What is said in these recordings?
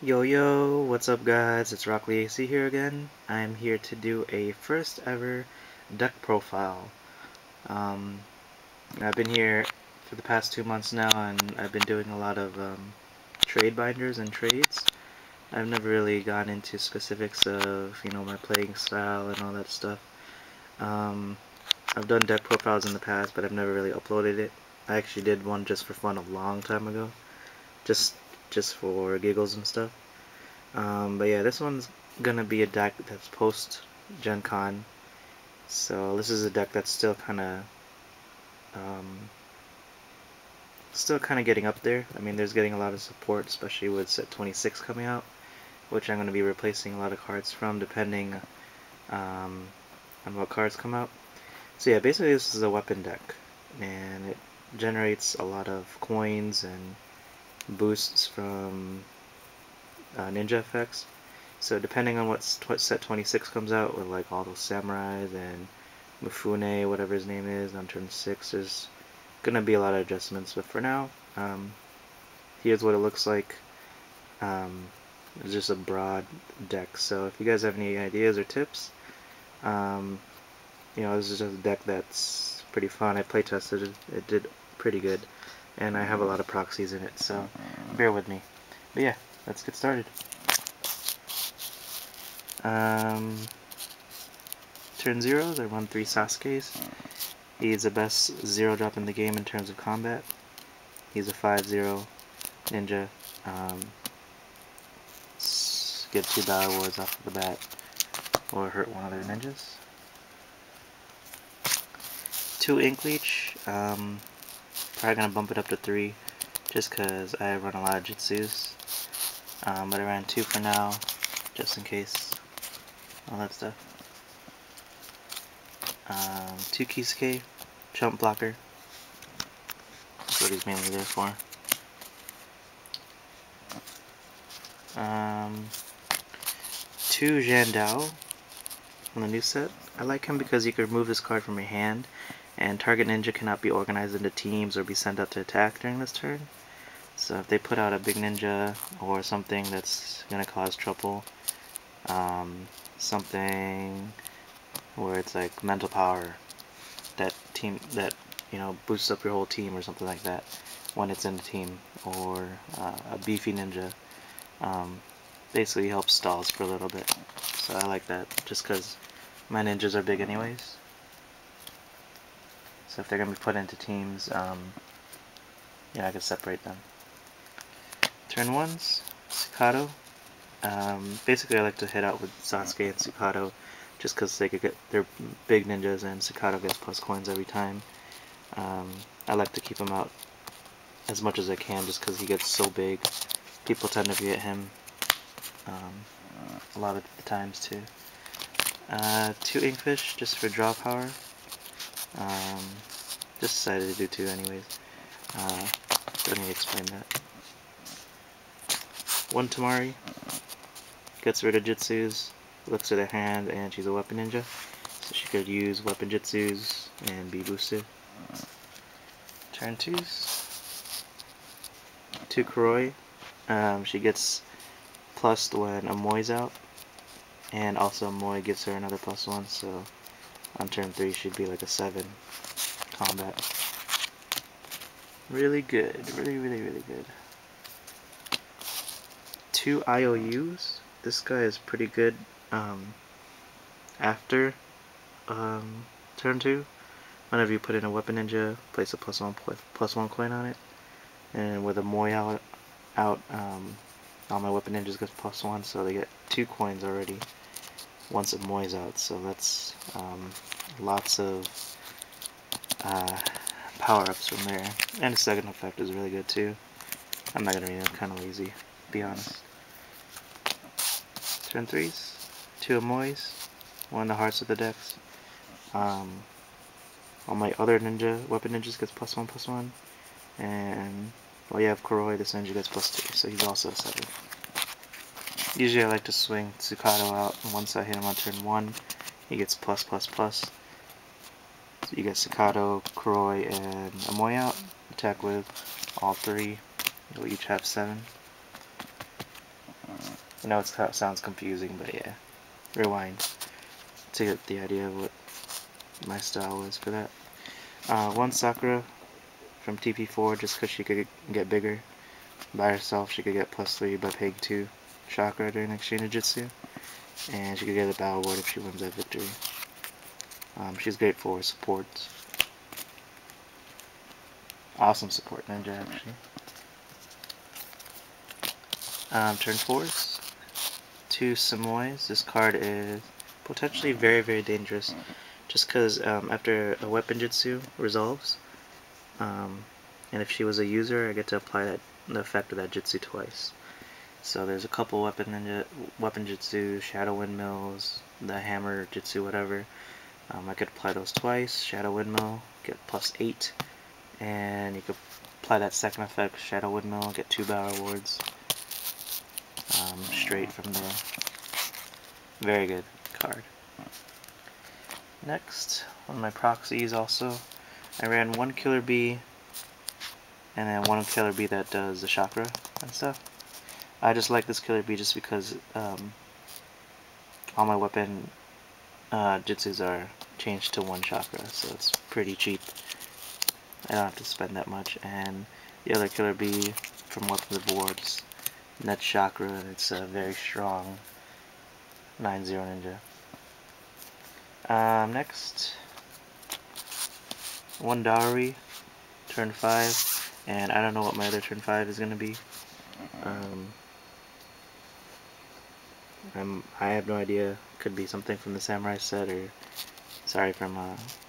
Yo yo, what's up guys? It's Rock Lee AC here again. I'm here to do a first ever deck profile. Um, I've been here for the past 2 months now and I've been doing a lot of trade binders and trades. I've never really gone into specifics of, my playing style and all that stuff. Um, I've done deck profiles in the past, but I've never really uploaded it. I actually did one just for fun a long time ago, just just for giggles and stuff. But yeah, this one's gonna be a deck that's post gencon. So this is a deck that's um, still kind of getting up there. I mean, there's getting a lot of support, especially with set 26 coming out, which I'm gonna be replacing a lot of cards from, depending um, on what cards come out. So yeah, basically this is a weapon deck, and it generates a lot of coins and boosts from ninja effects. So depending on what set 26 comes out, with like all those samurais and Mufune, whatever his name is, on turn 6, there's gonna be a lot of adjustments. But for now, here's what it looks like. Um, it's just a broad deck. So if you guys have any ideas or tips, um, this is just a deck that's pretty fun. I play tested it; it did pretty good, and I have a lot of proxies in it. So bear with me. But yeah, let's get started. Um, Turn 0, I run 3 Sasuke's. He's the best 0-drop in the game in terms of combat. He's a 5-0 ninja. Get 2 battle wards off of the bat, or hurt one of their ninjas. 2 Ink Leech. Probably gonna bump it up to 3, just because I run a lot of Jutsus. But I ran 2 for now, just in case. All that stuff. 2 Kisuke, Chump Blocker. That's what he's mainly there for. 2 Jandao on the new set. I like him because you can remove this card from your hand, and target ninja cannot be organized into teams or be sent out to attack during this turn. So if they put out a big ninja or something that's gonna cause trouble, something where it's like mental power that boosts up your whole team or something like that when it's in the team, or a beefy ninja, basically helps stalls for a little bit. So I like that, just because my ninjas are big anyways. So if they're going to be put into teams, I can separate them. Turn 1s, Sakato. Basically I like to hit out with Sasuke and Sakato, just because they're big ninjas and Sakato gets plus coins every time. I like to keep him out as much as I can, just because he gets so big. People tend to forget him a lot of the times too. 2 Inkfish, just for draw power. Just decided to do 2 anyways. Don't need to explain that. 1 Tamari, gets rid of Jutsus, looks at her hand, and she's a weapon ninja, so she could use weapon Jutsus and be boosted. Turn 2s. 2 Kuroi, she gets plussed when a Moi's out, and also Moi gives her another +1, so on turn 3 she'd be like a 7 combat. Really good, really good. 2 IOUs. This guy is pretty good after turn 2. Whenever you put in a weapon ninja, place a +1 coin on it, and with a Moi out, all my weapon ninjas get +1, so they get 2 coins already once a Moi's out. So that's lots of power-ups from there. And the second effect is really good too. I'm not gonna read it, I'm kinda lazy, to be honest. Turn 3s, 2 Amoys, 1 of the hearts of the decks. All my other weapon ninjas gets +1/+1, and well, you have Kuroi, this ninja gets +2, so he's also a 7. Usually I like to swing Tsukato out, and once I hit him on turn 1, he gets +++. So you get Tsukato, Kuroi, and Amoy out. Attack with all 3. You'll each have 7. I know it sounds confusing, but yeah. Rewind to get the idea of what my style was for that. One Sakura from TP4 just because she could get bigger. By herself, she could get +3 by paying 2 chakra during exchange of jutsu. And she could get a battle ward if she wins that victory. She's great for support. Awesome support ninja, actually. Turn 4s. 2 Samoys. This card is potentially very, very dangerous. Just because after a weapon jutsu resolves, and if she was a user, I get to apply the effect of that jutsu twice. So there's a couple weapon jutsu, shadow windmills, the hammer jutsu, whatever. I could apply those twice. Shadow windmill, get +8, and you could apply that second effect, shadow windmill, get 2 battle awards. Straight from there. Very good card. Next, one of my proxies also. I ran one killer bee and then one killer bee that does the chakra and stuff. I just like this killer bee just because all my weapon jutsus are changed to 1 chakra, so it's pretty cheap. I don't have to spend that much. And the other killer bee from Weapons of War just net chakra, and it's a very strong 9-0 ninja. Next, 1 Dowry, turn 5, and I don't know what my other turn 5 is going to be. I have no idea. Could be something from the Samurai set, or sorry, from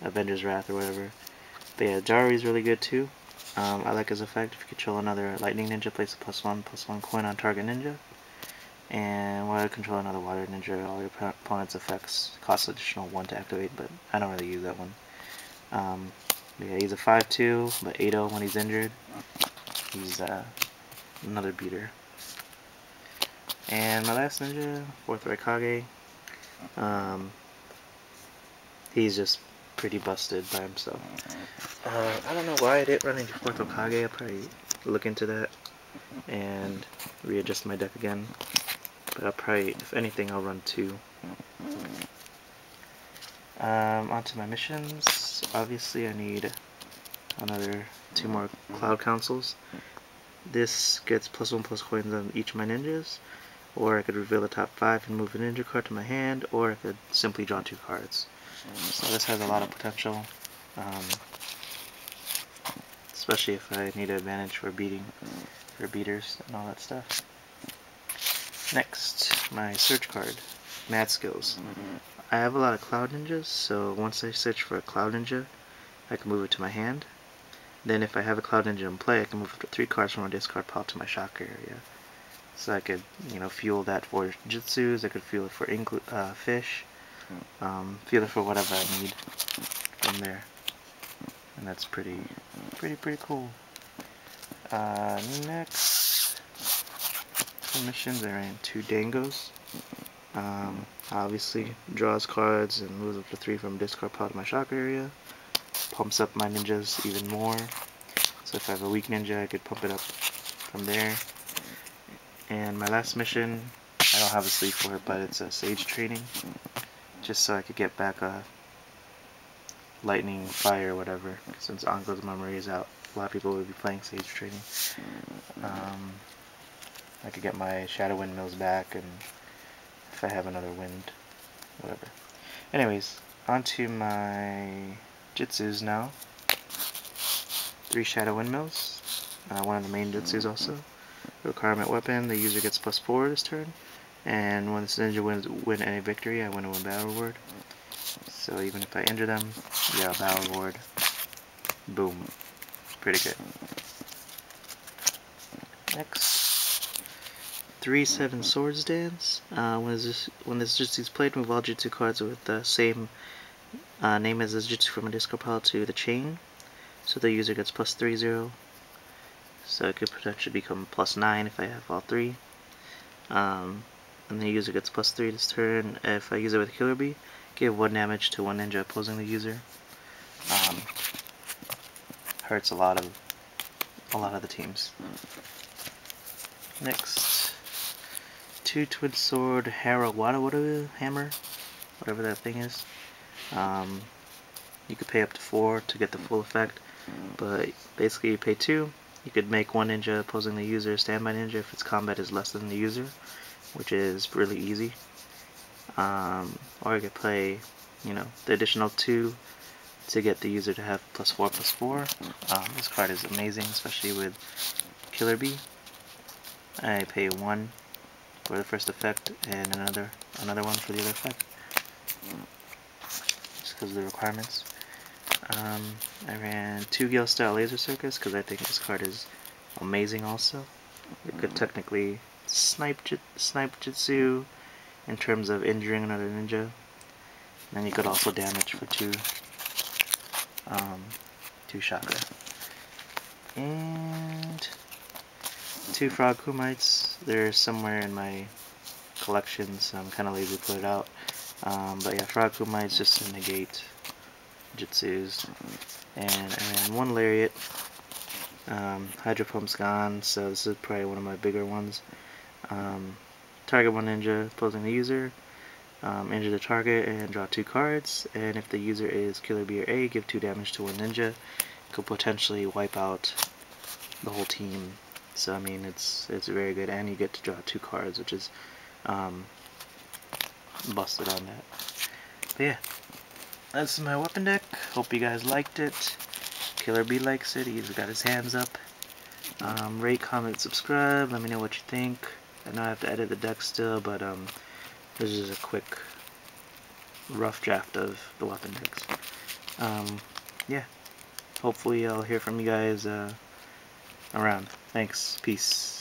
Avengers Wrath or whatever. But yeah, Dowry is really good too. I like his effect. If you control another lightning ninja, place a +1/+1 coin on target ninja. And while you control another water ninja, all your opponent's effects cost additional 1 to activate, but I don't really use that one. Yeah, he's a 5-2, but 8-0 when he's injured. He's another beater. And my last ninja, 4th Raikage. He's just pretty busted by himself. I don't know why I didn't run into 4th Hokage. I'll probably look into that and readjust my deck again. But I'll probably, if anything, I'll run 2. Onto my missions. Obviously, I need another 2 more Cloud Councils. This gets +1/+1 coins on each of my ninjas, or I could reveal the top 5 and move a ninja card to my hand, or I could simply draw 2 cards. So this has a lot of potential, especially if I need an advantage for beaters and all that stuff. Next, my search card, Mad Skills. I have a lot of Cloud Ninjas, so once I search for a Cloud Ninja, I can move it to my hand. Then if I have a Cloud Ninja in play, I can move up to 3 cards from my discard pile to my chakra area. So I could, fuel that for jutsus, I could fuel it for fish, fuel it for whatever I need from there. And that's pretty cool. Next, for missions, I ran 2 Dangos. Obviously, draws cards and moves up to 3 from discard pile to my chakra area. Pumps up my ninjas even more. So if I have a weak ninja, I could pump it up from there. And my last mission, I don't have a sleeve for it, but it's a Sage training. Just so I could get back a lightning, fire, whatever. Since Anko's memory is out, a lot of people will be playing Sage training. I could get my shadow windmills back, and if I have another wind, whatever. Anyways, onto my jutsus now. 3 shadow windmills, one of the main jutsus also. Requirement weapon, the user gets +4 this turn, and when this ninja win any victory, I win a 1 battle reward. So even if I injure them, yeah, battle reward. Boom. Pretty good. Next, 3/7 Swords Dance. When this jutsu is played, move all jutsu cards with the same name as this jutsu from a discard pile to the chain. So the user gets +3/0. So it could potentially become +9 if I have all 3. And the user gets +3 this turn. If I use it with Killer Bee, give 1 damage to 1 ninja opposing the user. Hurts a lot of the teams. Next, 2 twin sword hammer, whatever that thing is. You could pay up to 4 to get the full effect, but basically you pay 2. You could make one ninja opposing the user standby ninja if its combat is less than the user, which is really easy. Or you could play, the additional 2 to get the user to have +4/+4. This card is amazing, especially with Killer Bee. I pay 1 for the first effect and another one for the other effect, just because of the requirements. I ran 2 Gale Style Laser Circus because I think this card is amazing also. It could technically snipe Jutsu in terms of injuring another ninja. And then you could also damage for 2 chakra. And 2 Frog Kumites. They're somewhere in my collection, so I'm kind of lazy to put it out. But yeah, Frog Kumites just to negate Jutsus. And I ran 1 Lariat. Hydro Pump's gone, so this is probably one of my bigger ones. Target 1 ninja opposing the user. Injure the target and draw 2 cards, and if the user is Killer Bee or A, give 2 damage to 1 ninja. Could potentially wipe out the whole team. So I mean, it's very good, and you get to draw 2 cards, which is busted on that. But yeah, that's my weapon deck. Hope you guys liked it. Killer Bee likes it. He's got his hands up. Rate, comment, subscribe. Let me know what you think. I know I have to edit the deck still, but this is a quick, rough draft of the weapon decks. Yeah. Hopefully I'll hear from you guys around. Thanks. Peace.